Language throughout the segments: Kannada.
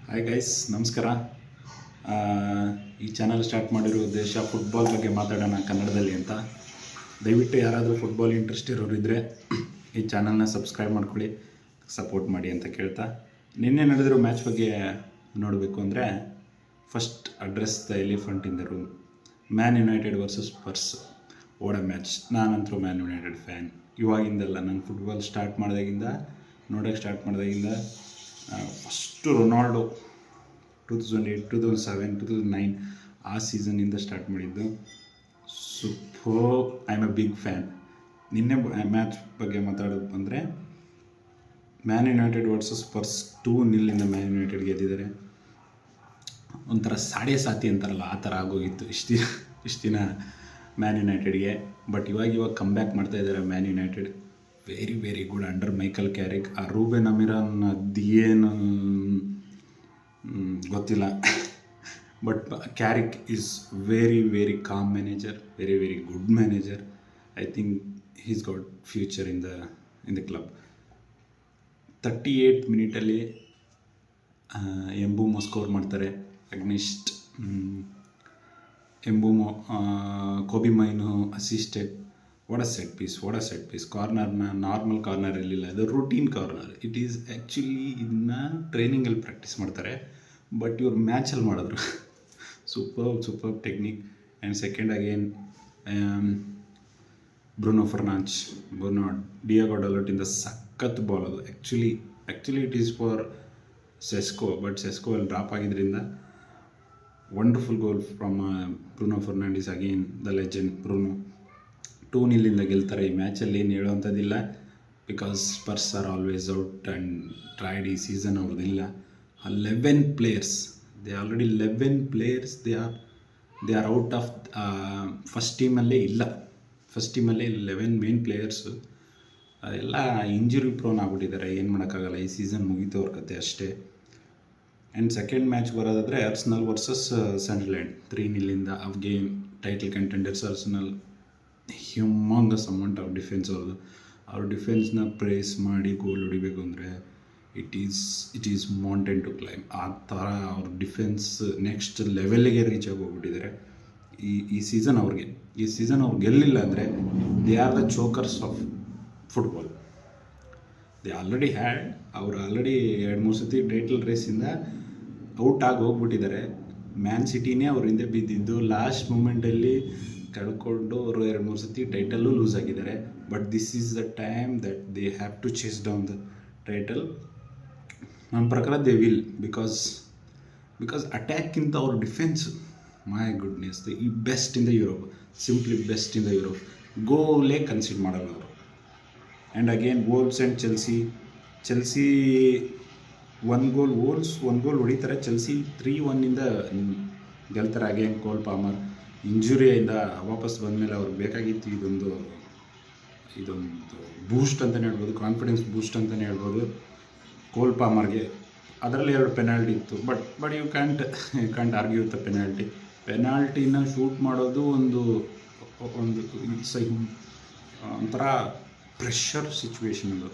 ಹಾಯ್ ಗೈಸ್, ನಮಸ್ಕಾರ. ಆ, ಈ ಚಾನಲ್ ಸ್ಟಾರ್ಟ್ ಮಾಡಿರೋ ಉದ್ದೇಶ ಫುಟ್ಬಾಲ್ ಬಗ್ಗೆ ಮಾತಾಡೋಣ ಕನ್ನಡದಲ್ಲಿ ಅಂತ. ದಯವಿಟ್ಟು ಯಾರಾದರೂ ಫುಟ್ಬಾಲ್ ಇಂಟ್ರೆಸ್ಟ್ ಇರೋರು ಇದ್ದರೆ ಈ ಚಾನಲ್ನ ಸಬ್ಸ್ಕ್ರೈಬ್ ಮಾಡ್ಕೊಳ್ಳಿ, ಸಪೋರ್ಟ್ ಮಾಡಿ ಅಂತ ಕೇಳ್ತಾ, ನಿನ್ನೆ ನಡೆದಿರೋ ಮ್ಯಾಚ್ ಬಗ್ಗೆ ನೋಡಬೇಕು ಅಂದರೆ first address the elephant in the room. Man United versus Spurs. ಓಡ ಮ್ಯಾಚ್. ನಾನಂತರೂ ಮ್ಯಾನ್ ಯುನೈಟೆಡ್ ಫ್ಯಾನ್. ಇವಾಗಿಂದಲ್ಲ, ನಾನು ಫುಟ್ಬಾಲ್ ನೋಡೋಕ್ಕೆ ಸ್ಟಾರ್ಟ್ ಮಾಡಿದಾಗಿಂದ ಫಸ್ಟು ರೊನಾಲ್ಡೋ 2008, 2007, 2009 ಆ ಸೀಸನಿಂದ ಸ್ಟಾರ್ಟ್ ಮಾಡಿದ್ದು. I am a big fan. ನಿನ್ನೆ ಮ್ಯಾಚ್ ಬಗ್ಗೆ ಮಾತಾಡೋದು ಬಂದರೆ Man United versus Spurs 2-0 Man United ಗೆದ್ದಿದ್ದಾರೆ. ಒಂಥರ ಸಾಡೆ ಸಾತಿ ಅಂತಾರಲ್ಲ, ಆ ಥರ ಆಗೋಗಿತ್ತು ಇಷ್ಟು ದಿನ ಮ್ಯಾನ್ ಯುನೈಟೆಡ್ಗೆ. ಬಟ್ ಇವಾಗ ಕಮ್ಬ್ಯಾಕ್ ಮಾಡ್ತಾ ಇದ್ದಾರೆ Man United. Very very good under Michael Carrick. ಆ ರೂಬೆನ್ ಅಮಿರಾನ್ ಅದೇನು ಗೊತ್ತಿಲ್ಲ, but Carrick is very very calm manager, very very good manager. I think he's got future in the club. 38 ಮಿನಿಟಲ್ಲಿ ಎಂಬೂಮೋ ಸ್ಕೋರ್ ಮಾಡ್ತಾರೆ against. Mbeumo, Kobbie Mainoo assisted. What a set piece. ಕಾರ್ನರ್ನ ನಾರ್ಮಲ್ ಕಾರ್ನರ್ ಇರಲಿಲ್ಲ, ಅದು routine corner. It is actually ಇದನ್ನ ಟ್ರೈನಿಂಗಲ್ಲಿ ಪ್ರಾಕ್ಟೀಸ್ ಮಾಡ್ತಾರೆ, ಬಟ್ ಇವ್ರು ಮ್ಯಾಚಲ್ಲಿ ಮಾಡಿದ್ರು. Super technique. And second again Bruno Fernandes, Diogo ಡಾಲೋಟಿಂದ ಸಖತ್ ಬಾಲ್ ಅದು. Actually it is for Sesko, but Sesko ಅಲ್ಲಿ ಡ್ರಾಪ್ ಆಗಿದ್ದರಿಂದ wonderful goal from Bruno Fernandes. Again the legend Bruno. 2-0 ಗೆಲ್ತಾರೆ. ಈ ಮ್ಯಾಚಲ್ಲಿ ಏನು ಹೇಳುವಂಥದ್ದಿಲ್ಲ, because Spurs are always out and tried. ಈ ಸೀಸನ್ ಅವ್ರದ್ದಿಲ್ಲ. 11 players, they already 11 players they are out of first ಟೀಮಲ್ಲೇ ಇಲ್ಲ. ಫಸ್ಟ್ ಟೀಮಲ್ಲೇ 11 ಮೇನ್ ಪ್ಲೇಯರ್ಸು ಎಲ್ಲ ಇಂಜುರಿ ಪ್ರೋನ್ ಆಗ್ಬಿಟ್ಟಿದ್ದಾರೆ. ಏನು ಮಾಡೋಕ್ಕಾಗಲ್ಲ, ಈ ಸೀಸನ್ ಮುಗೀತು ಅವ್ರ ಕತೆ ಅಷ್ಟೇ. ಆ್ಯಂಡ್ ಸೆಕೆಂಡ್ ಮ್ಯಾಚ್ ಬರೋದಾದರೆ ಆರ್ಸೆನಲ್ ವರ್ಸಸ್ ಸನ್ಡರ್ಲ್ಯಾಂಡ್. 3-0 ಆ game. Title contenders Arsenal. Humongous amount of defence ಅವ್ರ ಡಿಫೆನ್ಸ್ನ ಪ್ರೇಸ್ ಮಾಡಿ ಗೋಲ್ ಹೊಡಿಬೇಕು ಅಂದರೆ it is mountain to climb. ಆ ಥರ ಅವ್ರ ಡಿಫೆನ್ಸ್ ನೆಕ್ಸ್ಟ್ ಲೆವೆಲ್ಗೆ ರೀಚ್ ಆಗಿ ಹೋಗ್ಬಿಟ್ಟಿದ್ದಾರೆ ಈ ಸೀಸನ್ ಅವ್ರು ಗೆಲ್ಲಿಲ್ಲ ಅಂದರೆ they are the chokers of football. They already ಅವ್ರು ಆಲ್ರೆಡಿ 2-3 ಸತಿ ಟೈಟಲ್ ರೇಸಿಂದ ಔಟ್ ಆಗಿ ಹೋಗ್ಬಿಟ್ಟಿದ್ದಾರೆ. ಮ್ಯಾನ್ ಸಿಟಿನೇ ಅವ್ರ ಹಿಂದೆ ಬಿದ್ದಿದ್ದು. ಲಾಸ್ಟ್ ಮೂಮೆಂಟಲ್ಲಿ ಕಳ್ಕೊಂಡು ಅವರು 2-3 ಸತಿ ಟೈಟಲ್ಲೂ ಲೂಸ್ ಆಗಿದ್ದಾರೆ. But this is the time that they have to chase down the title. ನನ್ನ ಪ್ರಕಾರ ದೇ ವಿಲ್, ಬಿಕಾಸ್ ಅಟ್ಯಾಕ್ಕಿಂತ ಅವ್ರ ಡಿಫೆನ್ಸ್, ಮೈ ಗುಡ್ನೆಸ್, ಈ best in the Europe. Simply best in the Europe. ಗೋಲೇ ಕನ್ಸಿಡರ್ ಮಾಡಲ್ಲ ಅವರು. And again Wolves and Chelsea ಒಂದು ಗೋಲ್ ಹೊಡಿತಾರೆ. ಚೆಲ್ಸಿ 3-1 ಗೆಲ್ತಾರೆ. ಅಗೇನ್ ಕೋಲ್ ಪಾಮರ್ ಇಂಜುರಿಯಿಂದ ವಾಪಸ್ ಬಂದಮೇಲೆ ಅವ್ರಿಗೆ ಬೇಕಾಗಿತ್ತು ಇದೊಂದು ಬೂಸ್ಟ್ ಅಂತಲೇ ಹೇಳ್ಬೋದು, ಕಾನ್ಫಿಡೆನ್ಸ್ ಬೂಸ್ಟ್ ಅಂತಲೇ ಹೇಳ್ಬೋದು ಕೋಲ್ ಪಾಮರ್ಗೆ. ಅದರಲ್ಲಿ 2 ಪೆನಾಲ್ಟಿ ಇತ್ತು. But you can't argue with the ಪೆನಾಲ್ಟಿನ ಶೂಟ್ ಮಾಡೋದು ಒಂದು ಒಂಥರ ಪ್ರೆಷರ್ ಸಿಚುವೇಶನ್ ಅದು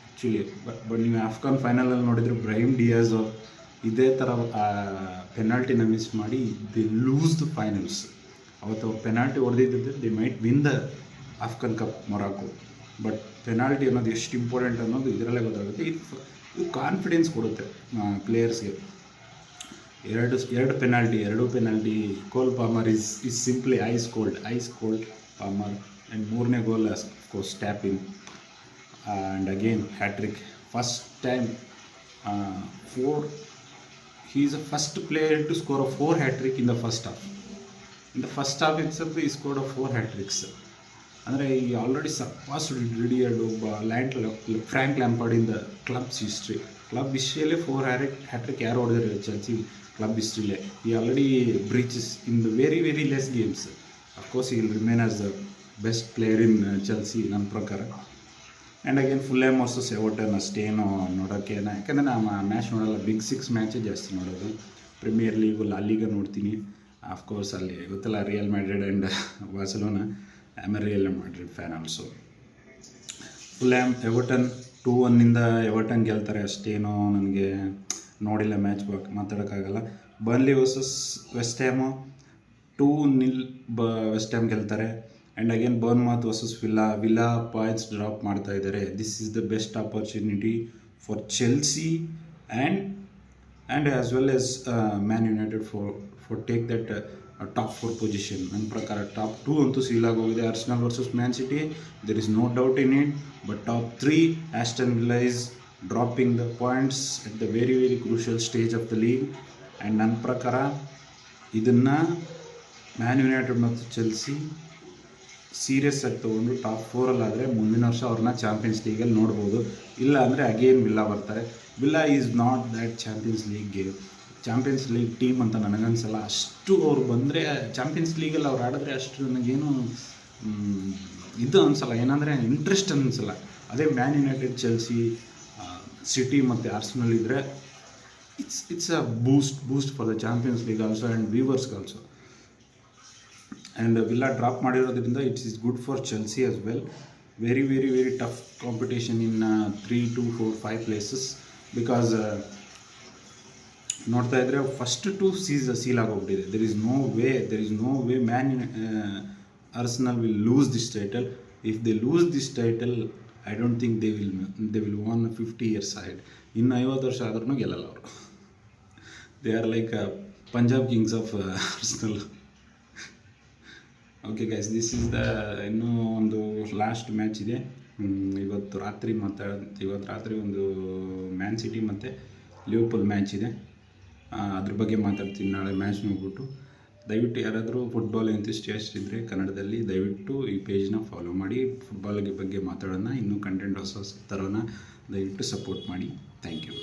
ಆ್ಯಕ್ಚುಲಿ. ಬಟ್ ನೀವು ಆಫ್ಘಾನ್ ಫೈನಲಲ್ಲಿ ನೋಡಿದರೆ ಬ್ರಹೀಮ್ ಡಿಯಾಜ್ ಇದೇ ಥರ ಪೆನಾಲ್ಟಿನ ಮಿಸ್ ಮಾಡಿ ದಿ ಲೂಸ್ ದ ಫೈನಲ್ಸ್. ಅವತ್ತು ಅವ್ರು ಪೆನಾಲ್ಟಿ ಹೊಡೆದಿದ್ದರೆ they might win the AFCON cup Morocco. But penalty ಅನ್ನೋದು ಎಷ್ಟು ಇಂಪಾರ್ಟೆಂಟ್ ಅನ್ನೋದು ಇದರಲ್ಲೇ ಗೊತ್ತಾಗುತ್ತೆ. ಇದು ಕಾನ್ಫಿಡೆನ್ಸ್ ಕೊಡುತ್ತೆ ಪ್ಲೇಯರ್ಸ್ಗೆ. ಎರಡು penalty. Cole Palmer is simply ice cold Palmer. And 3ನೇ goal of course tap in. And again hat-trick. First time he is the first player to score a 4 hat-trick in the first half. In the first half itself he scored 4 hat-tricks. ಅಂದರೆ ಈ ಆಲ್ರೆಡಿ ಸರ್ಪಾಸ್ಡ್ ರಿಡಿಯರ್ಡ್ ಫ್ರ್ಯಾಂಕ್ ಲ್ಯಾಂಪಾರ್ಡ್ ಇನ್ ದ ಹಿಸ್ಟ್ರಿಯಲ್ಲೇ 4 ಹ್ಯಾಟ್ರಿಕ್ ಯಾರು ಹೊಡೆದಿರೋ ಚೆಲ್ಸಿ ಕ್ಲಬ್ ಹಿಸ್ಟ್ರಿಲೇ. ಈ already breaches in the very very less games. Of course ಈ will remain as the best player in Chelsea ನನ್ನ ಪ್ರಕಾರ. And again Fulham versus Everton. ಅಷ್ಟೇನು ನೋಡೋಕ್ಕೆ, ಯಾಕಂದರೆ ನಾನು ಮ್ಯಾಚ್ ನೋಡೋಲ್ಲ, ಬಿಗ್ 6 ಮ್ಯಾಚೇ ಜಾಸ್ತಿ ನೋಡೋದು. ಪ್ರೀಮಿಯರ್ ಲೀಗು, ಲಾ ಲೀಗ ನೋಡ್ತೀನಿ. ಆಫ್ಕೋರ್ಸ್ ಅಲ್ಲಿ ಗೊತ್ತಲ್ಲ, Real Madrid and Barcelona. I am a Real Madrid fan also. Fulham Everton 2-1 Everton ಗೆಲ್ತಾರೆ. ಅಷ್ಟೇನೋ ನನಗೆ ನೋಡಿಲ್ಲ ಮ್ಯಾಚ್ ಮಾತಾಡೋಕ್ಕಾಗಲ್ಲ. Burnley versus West Ham 2-0 West Ham ಗೆಲ್ತಾರೆ. And again Bournemouth versus Villa points drop ಮಾಡ್ತಾ ಇದ್ದಾರೆ. This is the best opportunity for Chelsea and as well as Man United for take that top 4 position. ನನ್ನ ಪ್ರಕಾರ ಟಾಪ್ 2 ಅಂತೂ ಸೀಲ್ ಆಗೋಗಿದೆ. Arsenal versus man City, there is no doubt in it. But top 3 Aston Villa is dropping the points at the very very crucial stage of the league. And ನನ್ನ ಪ್ರಕಾರ ಇದನ್ನು ಮ್ಯಾನ್ ಯುನೈಟೆಡ್ ಮತ್ತು ಚೆಲ್ಸಿ ಸೀರಿಯಸ್ ಆಗಿ ತೊಗೊಂಡು ಟಾಪ್ 4ಅಲ್ಲಾದರೆ ಮುಂದಿನ ವರ್ಷ ಅವ್ರನ್ನ ಚಾಂಪಿಯನ್ಸ್ ಲೀಗಲ್ಲಿ ನೋಡ್ಬೋದು. ಇಲ್ಲ ಅಂದರೆ ಅಗೇನ್ ವಿಲ್ಲಾ ಬರ್ತಾರೆ. Villa is not that champions league team ಅಂತ ನನಗನ್ಸಲ್ಲ. ಅಷ್ಟು ಅವ್ರು ಬಂದರೆ ಚಾಂಪಿಯನ್ಸ್ ಲೀಗಲ್ಲಿ ಅವ್ರು ಆಡಿದ್ರೆ ಅಷ್ಟು ನನಗೇನು ಇದು ಅನಿಸಲ್ಲ, ಏನಂದರೆ ಇಂಟ್ರೆಸ್ಟ್ ಅನಿಸಲ್ಲ. ಅದೇ ಮ್ಯಾನ್ ಯುನೈಟೆಡ್, ಚೆಲ್ಸಿ, ಸಿಟಿ ಮತ್ತು ಆರ್ಸೆನಲ್ ಇದ್ದರೆ it's a boost for the Champions League also and ವ್ಯೂವರ್ಸ್ಗೆ ಆಲ್ಸೋ. ಆ್ಯಂಡ್ ವಿಲ್ಲಾ ಡ್ರಾಪ್ ಮಾಡಿರೋದ್ರಿಂದ it's is good for Chelsea as well. Very very very tough competition in 3 to 4 5 places. Because ನೋಡ್ತಾ ಇದ್ದರೆ ಫಸ್ಟ್ 2 ಸೀಲ್ ಆಗೋಗ್ಬಿಟ್ಟಿದೆ. There is no way Arsenal will lose this title. If they lose this title, I don't think they will won a 50 years side. ಇನ್ನು 50 ವರ್ಷ ಆದ್ರೂ ಗೆಲ್ಲಲ್ಲ ಅವರು. They are like Punjab Kings of Arsenal. Okay guys, this is ಇನ್ನೂ ಒಂದು ಲಾಸ್ಟ್ ಮ್ಯಾಚ್ ಇದೆ. ಇವತ್ತು ರಾತ್ರಿ ಒಂದು ಮ್ಯಾನ್ ಸಿಟಿ ಮತ್ತು ಲಿವರ್ಪೂಲ್ ಮ್ಯಾಚ್ ಇದೆ. ಅದ್ರ ಬಗ್ಗೆ ಮಾತಾಡ್ತೀನಿ ನಾಳೆ ಮ್ಯಾಚ್ ನೋಡ್ಬಿಟ್ಟು. ದಯವಿಟ್ಟು ಯಾರಾದರೂ ಫುಟ್ಬಾಲ್ ಎಂಥೂಸಿಯಾಸ್ಟ್ ಇದ್ದರೆ ಕನ್ನಡದಲ್ಲಿ ದಯವಿಟ್ಟು ಈ ಪೇಜ್ನ ಫಾಲೋ ಮಾಡಿ. ಫುಟ್ಬಾಲ್ ಬಗ್ಗೆ ಮಾತಾಡೋಣ, ಇನ್ನೂ ಕಂಟೆಂಟ್ ಹೊಸ ತರೋಣ. ದಯವಿಟ್ಟು ಸಪೋರ್ಟ್ ಮಾಡಿ. Thank you.